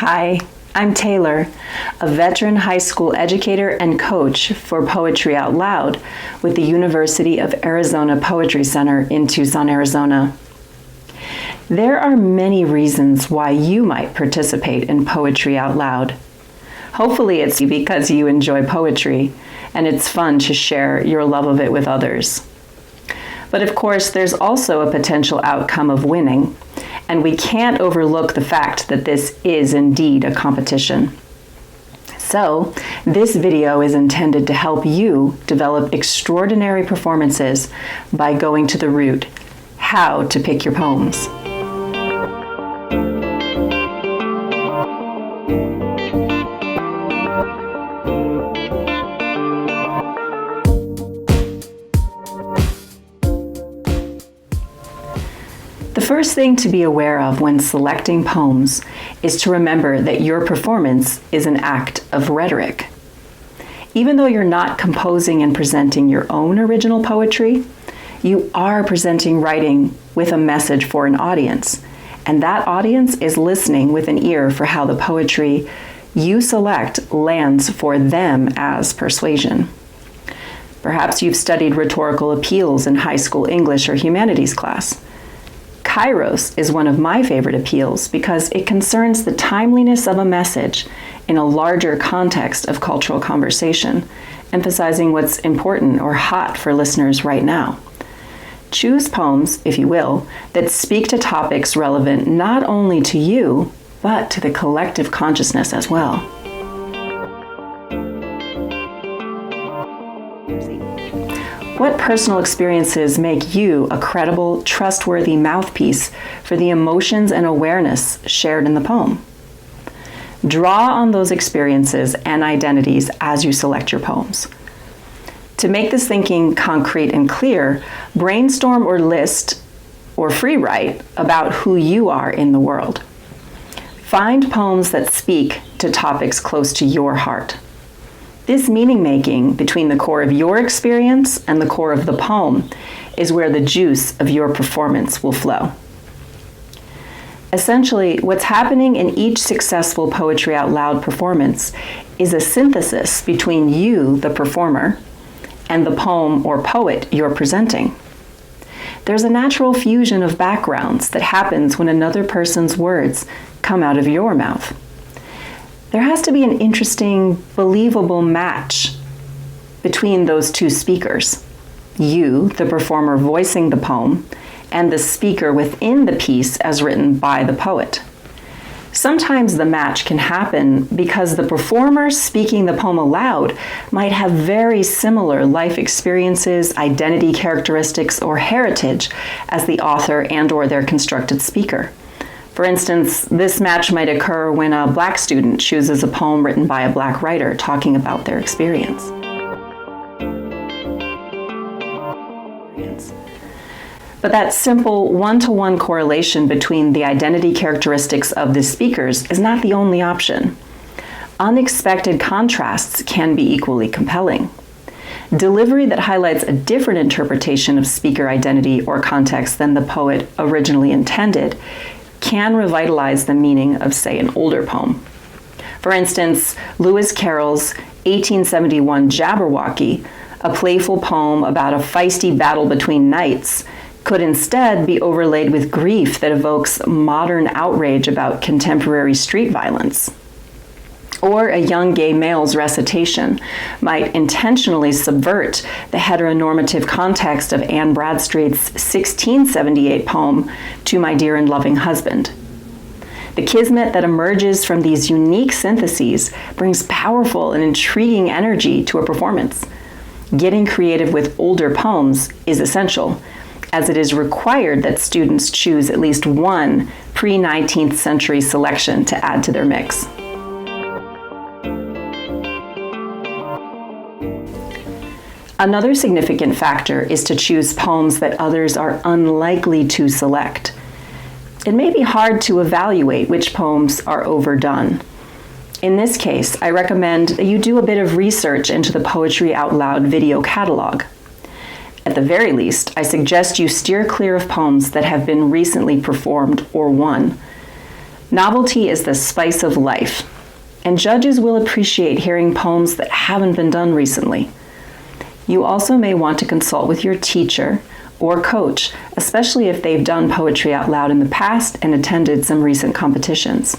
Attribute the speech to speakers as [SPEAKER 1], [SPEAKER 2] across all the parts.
[SPEAKER 1] Hi, I'm Taylor, a veteran high school educator and coach for Poetry Out Loud with the University of Arizona Poetry Center in Tucson, Arizona. There are many reasons why you might participate in Poetry Out Loud. Hopefully it's because you enjoy poetry and it's fun to share your love of it with others. But of course, there's also a potential outcome of winning, and we can't overlook the fact that this is indeed a competition. So, this video is intended to help you develop extraordinary performances by going to the root, how to pick your poems. The first thing to be aware of when selecting poems is to remember that your performance is an act of rhetoric. Even though you're not composing and presenting your own original poetry, you are presenting writing with a message for an audience, and that audience is listening with an ear for how the poetry you select lands for them as persuasion. Perhaps you've studied rhetorical appeals in high school English or humanities class. Kairos is one of my favorite appeals because it concerns the timeliness of a message in a larger context of cultural conversation, emphasizing what's important or hot for listeners right now. Choose poems, if you will, that speak to topics relevant not only to you, but to the collective consciousness as well. What personal experiences make you a credible, trustworthy mouthpiece for the emotions and awareness shared in the poem? Draw on those experiences and identities as you select your poems. To make this thinking concrete and clear, brainstorm or list or free write about who you are in the world. Find poems that speak to topics close to your heart. This meaning-making between the core of your experience and the core of the poem is where the juice of your performance will flow. Essentially, what's happening in each successful Poetry Out Loud performance is a synthesis between you, the performer, and the poem or poet you're presenting. There's a natural fusion of backgrounds that happens when another person's words come out of your mouth. There has to be an interesting, believable match between those two speakers. You, the performer voicing the poem, and the speaker within the piece as written by the poet. Sometimes the match can happen because the performer speaking the poem aloud might have very similar life experiences, identity characteristics, or heritage as the author and/or their constructed speaker. For instance, this match might occur when a Black student chooses a poem written by a Black writer talking about their experience. But that simple one-to-one correlation between the identity characteristics of the speakers is not the only option. Unexpected contrasts can be equally compelling. Delivery that highlights a different interpretation of speaker identity or context than the poet originally intended can revitalize the meaning of, say, an older poem. For instance, Lewis Carroll's 1871 Jabberwocky, a playful poem about a feisty battle between knights, could instead be overlaid with grief that evokes modern outrage about contemporary street violence. Or a young gay male's recitation might intentionally subvert the heteronormative context of Anne Bradstreet's 1678 poem, To My Dear and Loving Husband. The kismet that emerges from these unique syntheses brings powerful and intriguing energy to a performance. Getting creative with older poems is essential, as it is required that students choose at least one pre-19th century selection to add to their mix. Another significant factor is to choose poems that others are unlikely to select. It may be hard to evaluate which poems are overdone. In this case, I recommend that you do a bit of research into the Poetry Out Loud video catalog. At the very least, I suggest you steer clear of poems that have been recently performed or won. Novelty is the spice of life, and judges will appreciate hearing poems that haven't been done recently. You also may want to consult with your teacher or coach, especially if they've done poetry out loud in the past and attended some recent competitions.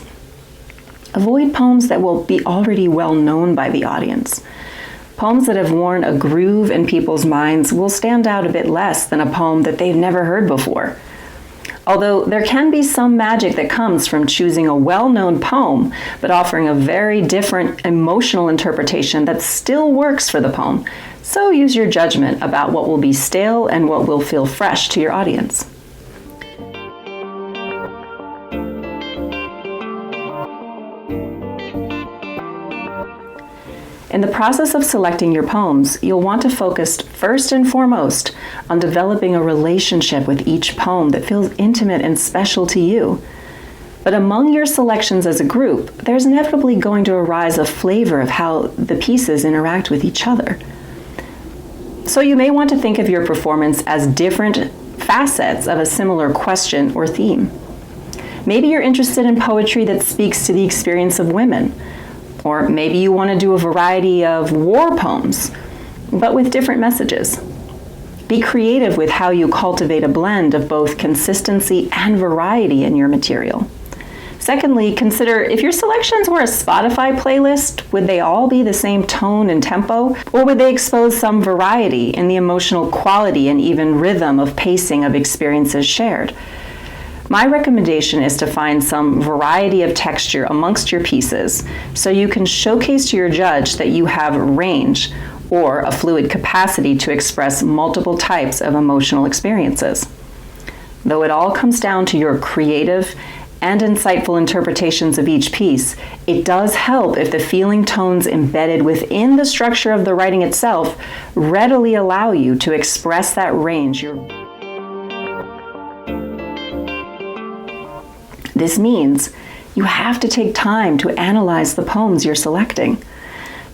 [SPEAKER 1] Avoid poems that will be already well known by the audience. Poems that have worn a groove in people's minds will stand out a bit less than a poem that they've never heard before. Although there can be some magic that comes from choosing a well-known poem, but offering a very different emotional interpretation that still works for the poem. So use your judgment about what will be stale and what will feel fresh to your audience. In the process of selecting your poems, you'll want to focus first and foremost on developing a relationship with each poem that feels intimate and special to you. But among your selections as a group, there's inevitably going to arise a flavor of how the pieces interact with each other. So you may want to think of your performance as different facets of a similar question or theme. Maybe you're interested in poetry that speaks to the experience of women. Or maybe you want to do a variety of war poems, but with different messages. Be creative with how you cultivate a blend of both consistency and variety in your material. Secondly, consider if your selections were a Spotify playlist, would they all be the same tone and tempo, or would they expose some variety in the emotional quality and even rhythm of pacing of experiences shared? My recommendation is to find some variety of texture amongst your pieces so you can showcase to your judge that you have range or a fluid capacity to express multiple types of emotional experiences. Though it all comes down to your creative and insightful interpretations of each piece, it does help if the feeling tones embedded within the structure of the writing itself readily allow you to express that range. This means you have to take time to analyze the poems you're selecting.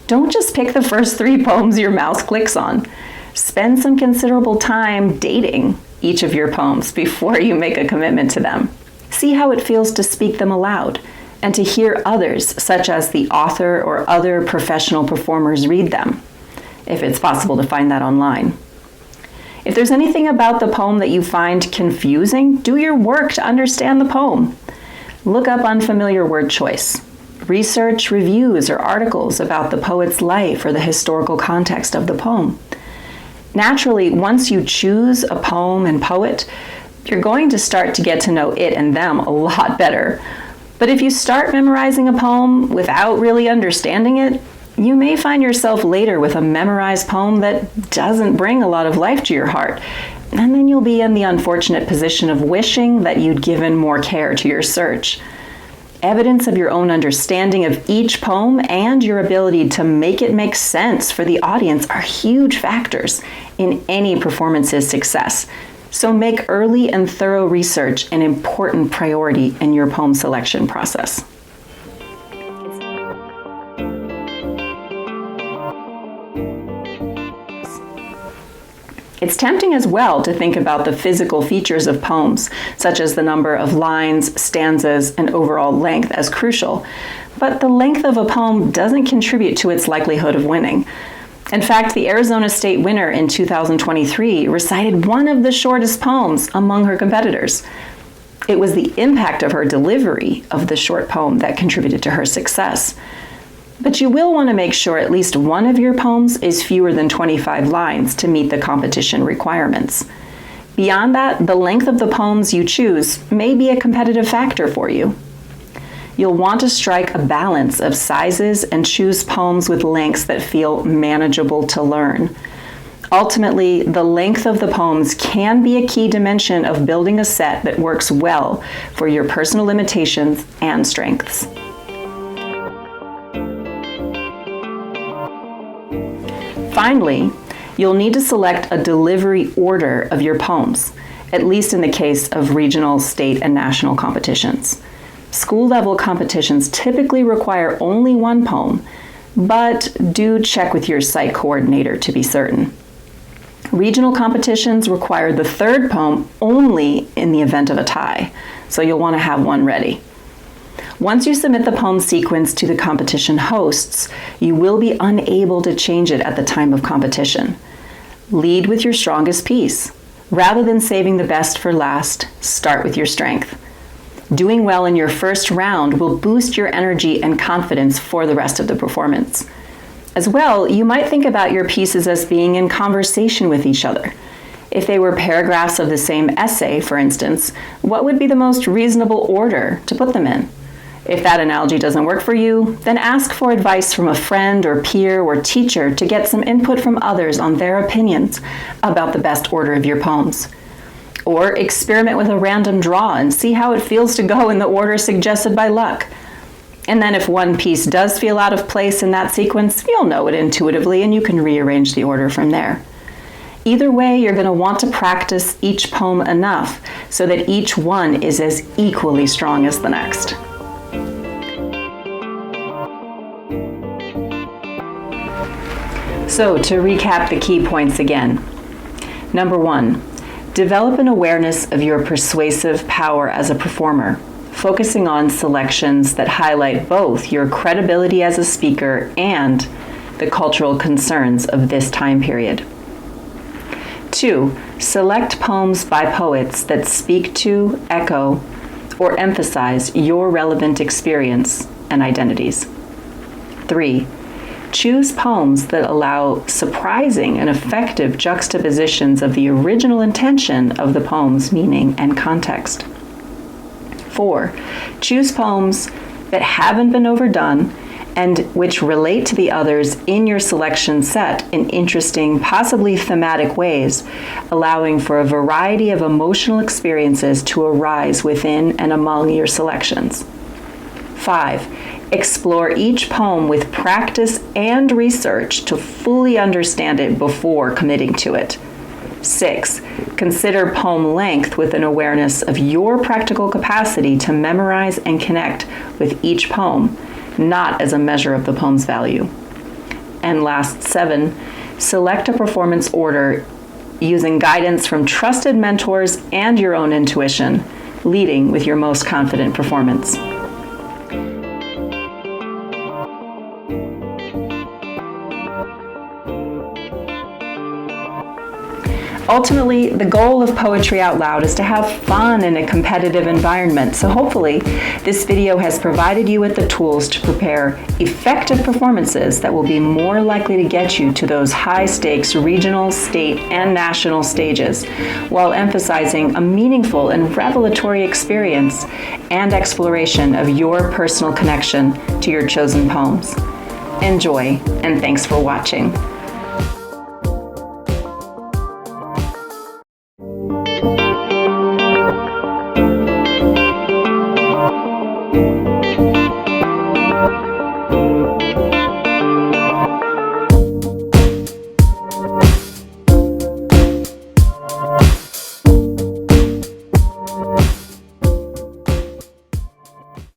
[SPEAKER 1] Don't just pick the first 3 poems your mouse clicks on. Spend some considerable time dating each of your poems before you make a commitment to them. See how it feels to speak them aloud and to hear others, such as the author or other professional performers, read them, if it's possible to find that online. If there's anything about the poem that you find confusing, do your work to understand the poem. Look up unfamiliar word choice. Research reviews or articles about the poet's life or the historical context of the poem. Naturally, once you choose a poem and poet, you're going to start to get to know it and them a lot better. But if you start memorizing a poem without really understanding it, you may find yourself later with a memorized poem that doesn't bring a lot of life to your heart. And then you'll be in the unfortunate position of wishing that you'd given more care to your search. Evidence of your own understanding of each poem and your ability to make it make sense for the audience are huge factors in any performance's success. So make early and thorough research an important priority in your poem selection process. It's tempting as well to think about the physical features of poems, such as the number of lines, stanzas, and overall length as crucial. But the length of a poem doesn't contribute to its likelihood of winning. In fact, the Arizona State winner in 2023 recited one of the shortest poems among her competitors. It was the impact of her delivery of the short poem that contributed to her success. But you will want to make sure at least one of your poems is fewer than 25 lines to meet the competition requirements. Beyond that, the length of the poems you choose may be a competitive factor for you. You'll want to strike a balance of sizes and choose poems with lengths that feel manageable to learn. Ultimately, the length of the poems can be a key dimension of building a set that works well for your personal limitations and strengths. Finally, you'll need to select a delivery order of your poems, at least in the case of regional, state, and national competitions. School-level competitions typically require only one poem, but do check with your site coordinator to be certain. Regional competitions require the third poem only in the event of a tie, so you'll want to have one ready. Once you submit the poem sequence to the competition hosts, you will be unable to change it at the time of competition. Lead with your strongest piece. Rather than saving the best for last, start with your strength. Doing well in your first round will boost your energy and confidence for the rest of the performance. As well, you might think about your pieces as being in conversation with each other. If they were paragraphs of the same essay, for instance, what would be the most reasonable order to put them in? If that analogy doesn't work for you, then ask for advice from a friend or peer or teacher to get some input from others on their opinions about the best order of your poems. Or experiment with a random draw and see how it feels to go in the order suggested by luck. And then if one piece does feel out of place in that sequence, you'll know it intuitively and you can rearrange the order from there. Either way, you're going to want to practice each poem enough so that each one is as equally strong as the next. So, to recap the key points again. Number 1, develop an awareness of your persuasive power as a performer, focusing on selections that highlight both your credibility as a speaker and the cultural concerns of this time period. 2, select poems by poets that speak to, echo, or emphasize your relevant experience and identities. 3, choose poems that allow surprising and effective juxtapositions of the original intention of the poem's meaning and context. 4, choose poems that haven't been overdone and which relate to the others in your selection set in interesting, possibly thematic ways, allowing for a variety of emotional experiences to arise within and among your selections. 5, explore each poem with practice and research to fully understand it before committing to it. 6, consider poem length with an awareness of your practical capacity to memorize and connect with each poem, not as a measure of the poem's value. And last, 7, select a performance order using guidance from trusted mentors and your own intuition, leading with your most confident performance. Ultimately, the goal of Poetry Out Loud is to have fun in a competitive environment, so hopefully this video has provided you with the tools to prepare effective performances that will be more likely to get you to those high-stakes regional, state, and national stages, while emphasizing a meaningful and revelatory experience and exploration of your personal connection to your chosen poems. Enjoy, and thanks for watching.